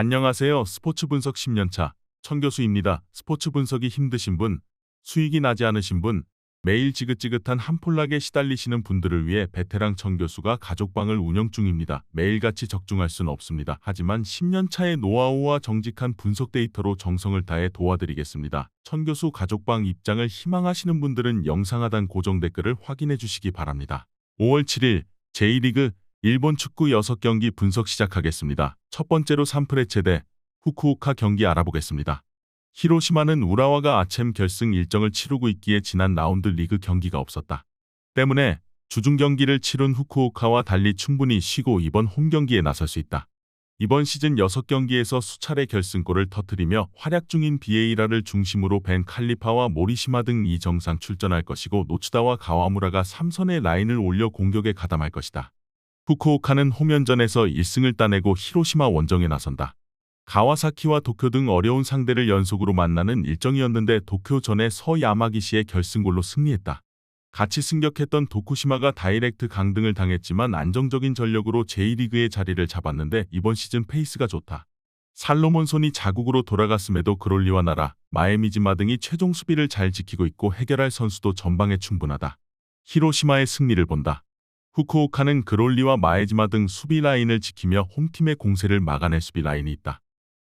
안녕하세요. 스포츠 분석 10년차 천교수입니다. 스포츠 분석이 힘드신 분, 수익이 나지 않으신 분, 매일 지긋지긋한 한폴락에 시달리시는 분들을 위해 베테랑 천교수가 가족방을 운영 중입니다. 매일같이 적중할 수는 없습니다. 하지만 10년차의 노하우와 정직한 분석 데이터로 정성을 다해 도와드리겠습니다. 천교수 가족방 입장을 희망하시는 분들은 영상 하단 고정 댓글을 확인해 주시기 바랍니다. 5월 7일 J리그 일본 축구 6경기 분석 시작하겠습니다. 첫 번째로 산프레체 대 후쿠오카 경기 알아보겠습니다. 히로시마는 우라와가 아켐 결승 일정을 치르고 있기에 지난 라운드 리그 경기가 없었다. 때문에 주중 경기를 치른 후쿠오카와 달리 충분히 쉬고 이번 홈 경기에 나설 수 있다. 이번 시즌 6경기에서 수차례 결승골을 터뜨리며 활약 중인 비에이라를 중심으로 벤 칼리파와 모리시마 등 이정상 출전할 것이고 노츠다와 가와무라가 3선의 라인을 올려 공격에 가담할 것이다. 후쿠오카는 홈연전에서 1승을 따내고 히로시마 원정에 나선다. 가와사키와 도쿄 등 어려운 상대를 연속으로 만나는 일정이었는데 도쿄전에 서야마기시의 결승골로 승리했다. 같이 승격했던 도쿠시마가 다이렉트 강등을 당했지만 안정적인 전력으로 J리그의 자리를 잡았는데 이번 시즌 페이스가 좋다. 살로몬손이 자국으로 돌아갔음에도 그롤리와 나라, 마에미지마 등이 최종 수비를 잘 지키고 있고 해결할 선수도 전방에 충분하다. 히로시마의 승리를 본다. 후쿠오카는 그롤리와 마에지마 등 수비 라인을 지키며 홈팀의 공세를 막아낼 수비 라인이 있다.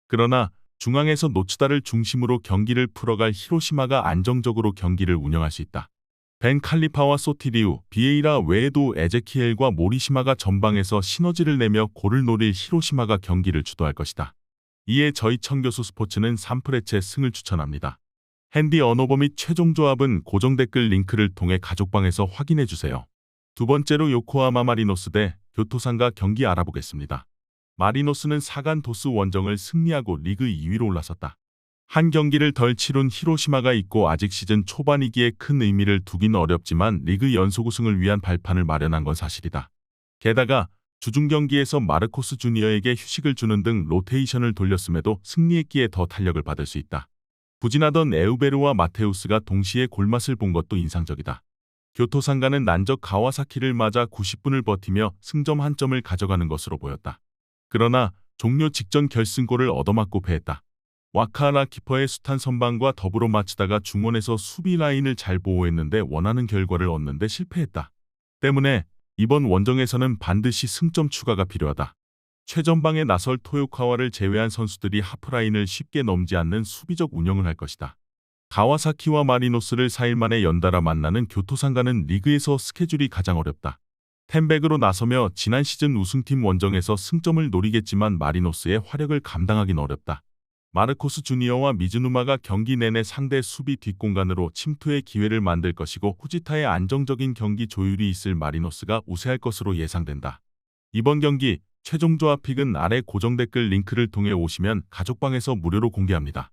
그러나 중앙에서 노츠다를 중심으로 경기를 풀어갈 히로시마가 안정적으로 경기를 운영할 수 있다. 벤 칼리파와 소티리우, 비에이라 외에도 에제키엘과 모리시마가 전방에서 시너지를 내며 골을 노릴 히로시마가 경기를 주도할 것이다. 이에 저희 천교수 스포츠는 산프레체 승을 추천합니다. 핸디 언어버 및 최종 조합은 고정 댓글 링크를 통해 가족방에서 확인해주세요. 두 번째로 요코하마 마리노스 대 교토상가 경기 알아보겠습니다. 마리노스는 사간 도스 원정을 승리하고 리그 2위로 올라섰다. 한 경기를 덜 치룬 히로시마가 있고 아직 시즌 초반이기에 큰 의미를 두긴 어렵지만 리그 연속 우승을 위한 발판을 마련한 건 사실이다. 게다가 주중 경기에서 마르코스 주니어에게 휴식을 주는 등 로테이션을 돌렸음에도 승리했기에 더 탄력을 받을 수 있다. 부진하던 에우베르와 마테우스가 동시에 골맛을 본 것도 인상적이다. 교토상가는 난적 가와사키를 맞아 90분을 버티며 승점 1점을 가져가는 것으로 보였다. 그러나 종료 직전 결승골을 얻어맞고 패했다. 와카하라 키퍼의 숱한 선방과 더불어 마츠다가 중원에서 수비 라인을 잘 보호했는데 원하는 결과를 얻는데 실패했다. 때문에 이번 원정에서는 반드시 승점 추가가 필요하다. 최전방에 나설 토요카와를 제외한 선수들이 하프라인을 쉽게 넘지 않는 수비적 운영을 할 것이다. 가와사키와 마리노스를 4일 만에 연달아 만나는 교토상가는 리그에서 스케줄이 가장 어렵다. 텐백으로 나서며 지난 시즌 우승팀 원정에서 승점을 노리겠지만 마리노스의 화력을 감당하긴 어렵다. 마르코스 주니어와 미즈누마가 경기 내내 상대 수비 뒷공간으로 침투의 기회를 만들 것이고 후지타의 안정적인 경기 조율이 있을 마리노스가 우세할 것으로 예상된다. 이번 경기 최종 조합 픽은 아래 고정 댓글 링크를 통해 오시면 가족방에서 무료로 공개합니다.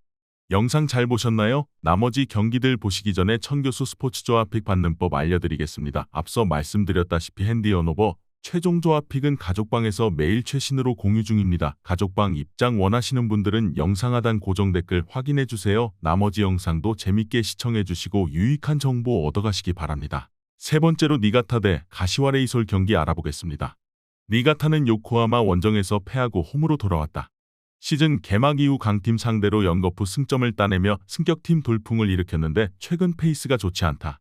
영상 잘 보셨나요? 나머지 경기들 보시기 전에 천교수 스포츠 조합 픽 받는 법 알려드리겠습니다. 앞서 말씀드렸다시피 핸디 언어버 최종 조합 픽은 가족방에서 매일 최신으로 공유 중입니다. 가족방 입장 원하시는 분들은 영상 하단 고정 댓글 확인해주세요. 나머지 영상도 재밌게 시청해주시고 유익한 정보 얻어가시기 바랍니다. 세 번째로 니가타 대 가시와 레이솔 경기 알아보겠습니다. 니가타는 요코하마 원정에서 패하고 홈으로 돌아왔다. 시즌 개막 이후 강팀 상대로 연거푸 승점을 따내며 승격팀 돌풍을 일으켰는데 최근 페이스가 좋지 않다.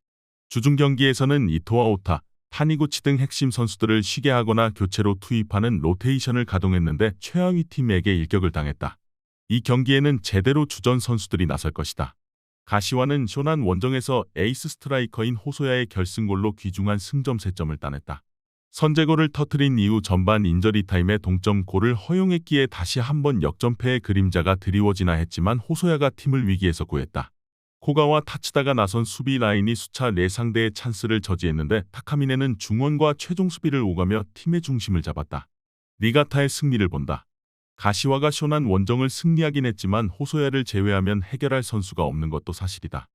주중 경기에서는 이토와 오타, 타니구치 등 핵심 선수들을 쉬게 하거나 교체로 투입하는 로테이션을 가동했는데 최하위 팀에게 일격을 당했다. 이 경기에는 제대로 주전 선수들이 나설 것이다. 가시와는 쇼난 원정에서 에이스 스트라이커인 호소야의 결승골로 귀중한 승점 3점을 따냈다. 선제골을 터뜨린 이후 전반 인저리 타임에 동점골을 허용했기에 다시 한번 역전패의 그림자가 드리워지나 했지만 호소야가 팀을 위기에서 구했다. 코가와 타츠다가 나선 수비 라인이 수차 상대의 찬스를 저지했는데 타카미네는 중원과 최종 수비를 오가며 팀의 중심을 잡았다. 니가타의 승리를 본다. 가시와가 쇼난 원정을 승리하긴 했지만 호소야를 제외하면 해결할 선수가 없는 것도 사실이다.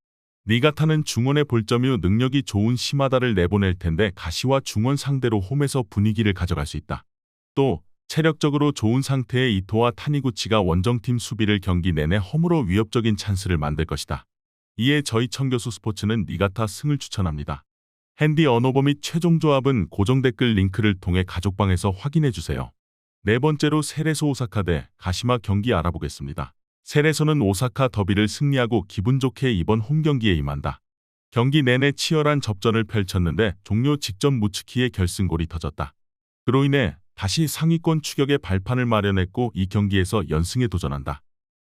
니가타는 중원의 볼점 후 능력이 좋은 시마다를 내보낼 텐데 가시와 중원 상대로 홈에서 분위기를 가져갈 수 있다. 또 체력적으로 좋은 상태의 이토와 타니구치가 원정팀 수비를 경기 내내 홈으로 위협적인 찬스를 만들 것이다. 이에 저희 천교수 스포츠는 니가타 승을 추천합니다. 핸디 언어버 및 최종 조합은 고정 댓글 링크를 통해 가족방에서 확인해주세요. 네 번째로 세레소 오사카 대 가시마 경기 알아보겠습니다. 세레소는 오사카 더비를 승리하고 기분 좋게 이번 홈 경기에 임한다. 경기 내내 치열한 접전을 펼쳤는데 종료 직전 무츠키의 결승골이 터졌다. 그로 인해 다시 상위권 추격의 발판을 마련했고 이 경기에서 연승에 도전한다.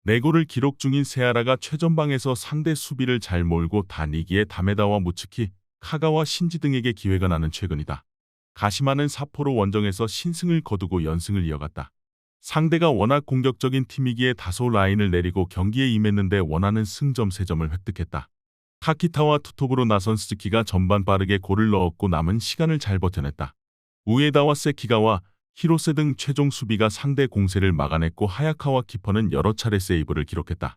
4골을 기록 중인 세아라가 최전방에서 상대 수비를 잘 몰고 다니기에 다메다와 무츠키, 카가와 신지 등에게 기회가 나는 최근이다. 가시마는 사포로 원정에서 신승을 거두고 연승을 이어갔다. 상대가 워낙 공격적인 팀이기에 다소 라인을 내리고 경기에 임했는데 원하는 승점 3점을 획득했다. 카키타와 투톱으로 나선 스즈키가 전반 빠르게 골을 넣었고 남은 시간을 잘 버텨냈다. 우에다와 세키가와 히로세 등 최종 수비가 상대 공세를 막아냈고 하야카와 키퍼는 여러 차례 세이브를 기록했다.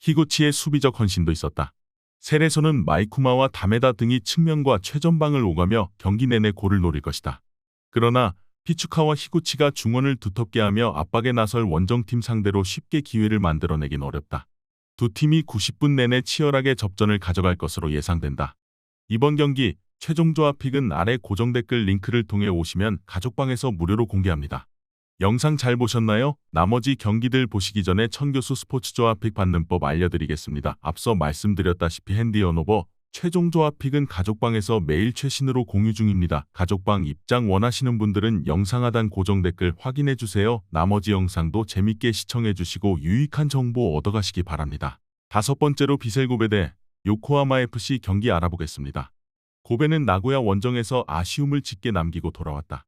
히구치의 수비적 헌신도 있었다. 세레소는 마이쿠마와 다메다 등이 측면과 최전방을 오가며 경기 내내 골을 노릴 것이다. 그러나 피추카와 히구치가 중원을 두텁게 하며 압박에 나설 원정팀 상대로 쉽게 기회를 만들어내긴 어렵다. 두 팀이 90분 내내 치열하게 접전을 가져갈 것으로 예상된다. 이번 경기 최종 조합픽은 아래 고정 댓글 링크를 통해 오시면 가족방에서 무료로 공개합니다. 영상 잘 보셨나요? 나머지 경기들 보시기 전에 천교수 스포츠 조합픽 받는 법 알려드리겠습니다. 앞서 말씀드렸다시피 핸디 언오버 최종 조합픽은 가족방에서 매일 최신으로 공유 중입니다. 가족방 입장 원하시는 분들은 영상 하단 고정 댓글 확인해주세요. 나머지 영상도 재밌게 시청해주시고 유익한 정보 얻어가시기 바랍니다. 5번째로 비셀고베 대 요코하마 FC 경기 알아보겠습니다. 고베는 나고야 원정에서 아쉬움을 짙게 남기고 돌아왔다.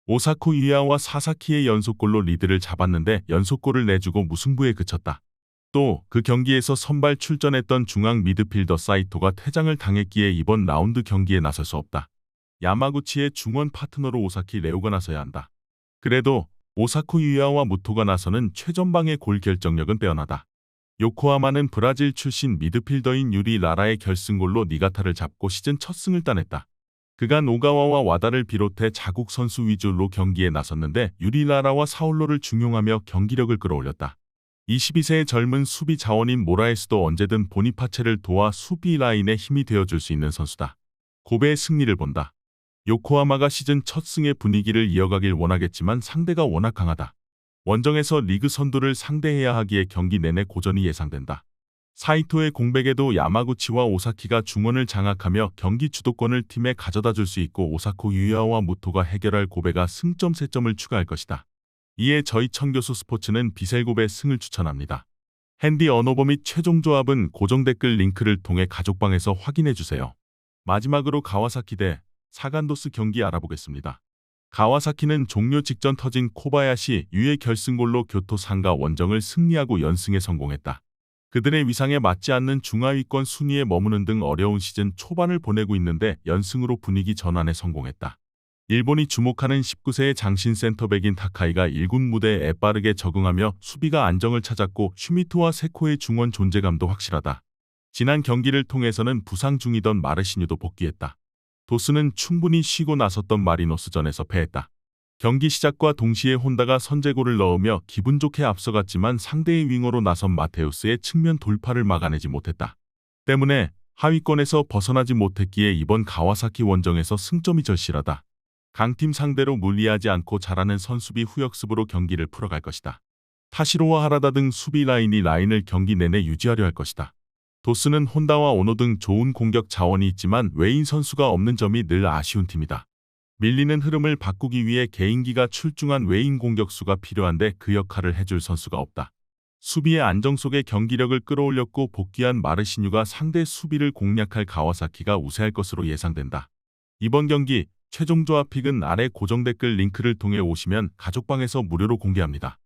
오사쿠 유야와 사사키의 연속골로 리드를 잡았는데 연속골을 내주고 무승부에 그쳤다. 또 그 경기에서 선발 출전했던 중앙 미드필더 사이토가 퇴장을 당했기에 이번 라운드 경기에 나설 수 없다. 야마구치의 중원 파트너로 오사키 레오가 나서야 한다. 그래도 오사쿠 유야와 무토가 나서는 최전방의 골 결정력은 빼어나다. 요코하마는 브라질 출신 미드필더인 유리 라라의 결승골로 니가타를 잡고 시즌 첫 승을 따냈다. 그간 오가와와 와다를 비롯해 자국 선수 위주로 경기에 나섰는데 유리 라라와 사울로를 중용하며 경기력을 끌어올렸다. 22세의 젊은 수비 자원인 모라에스도 언제든 보니파체를 도와 수비 라인에 힘이 되어줄 수 있는 선수다. 고베의 승리를 본다. 요코하마가 시즌 첫 승의 분위기를 이어가길 원하겠지만 상대가 워낙 강하다. 원정에서 리그 선두를 상대해야 하기에 경기 내내 고전이 예상된다. 사이토의 공백에도 야마구치와 오사키가 중원을 장악하며 경기 주도권을 팀에 가져다 줄 수 있고 오사쿠 유야와 무토가 해결할 고베가 승점 3점을 추가할 것이다. 이에 저희 천교수 스포츠는 비셀고베 승을 추천합니다. 핸디 언오버 및 최종 조합은 고정 댓글 링크를 통해 가족방에서 확인해주세요. 마지막으로 가와사키 대 사간도스 경기 알아보겠습니다. 가와사키는 종료 직전 터진 코바야시 유의 결승골로 교토 상가 원정을 승리하고 연승에 성공했다. 그들의 위상에 맞지 않는 중하위권 순위에 머무는 등 어려운 시즌 초반을 보내고 있는데 연승으로 분위기 전환에 성공했다. 일본이 주목하는 19세의 장신 센터백인 타카이가 1군 무대에 빠르게 적응하며 수비가 안정을 찾았고 슈미토와 세코의 중원 존재감도 확실하다. 지난 경기를 통해서는 부상 중이던 마르시뉴도 복귀했다. 도스는 충분히 쉬고 나섰던 마리노스전에서 패했다. 경기 시작과 동시에 혼다가 선제골을 넣으며 기분 좋게 앞서갔지만 상대의 윙어로 나선 마테우스의 측면 돌파를 막아내지 못했다. 때문에 하위권에서 벗어나지 못했기에 이번 가와사키 원정에서 승점이 절실하다. 강팀 상대로 무리하지 않고 잘하는 선수비 후역습으로 경기를 풀어갈 것이다. 타시로와 하라다 등 수비 라인이 라인을 경기 내내 유지하려 할 것이다. 도스는 혼다와 오노 등 좋은 공격 자원이 있지만 외인 선수가 없는 점이 늘 아쉬운 팀이다. 밀리는 흐름을 바꾸기 위해 개인기가 출중한 외인 공격수가 필요한데 그 역할을 해줄 선수가 없다. 수비의 안정 속에 경기력을 끌어올렸고 복귀한 마르시뉴가 상대 수비를 공략할 가와사키가 우세할 것으로 예상된다. 이번 경기 최종 조합픽은 아래 고정 댓글 링크를 통해 오시면 가족방에서 무료로 공개합니다.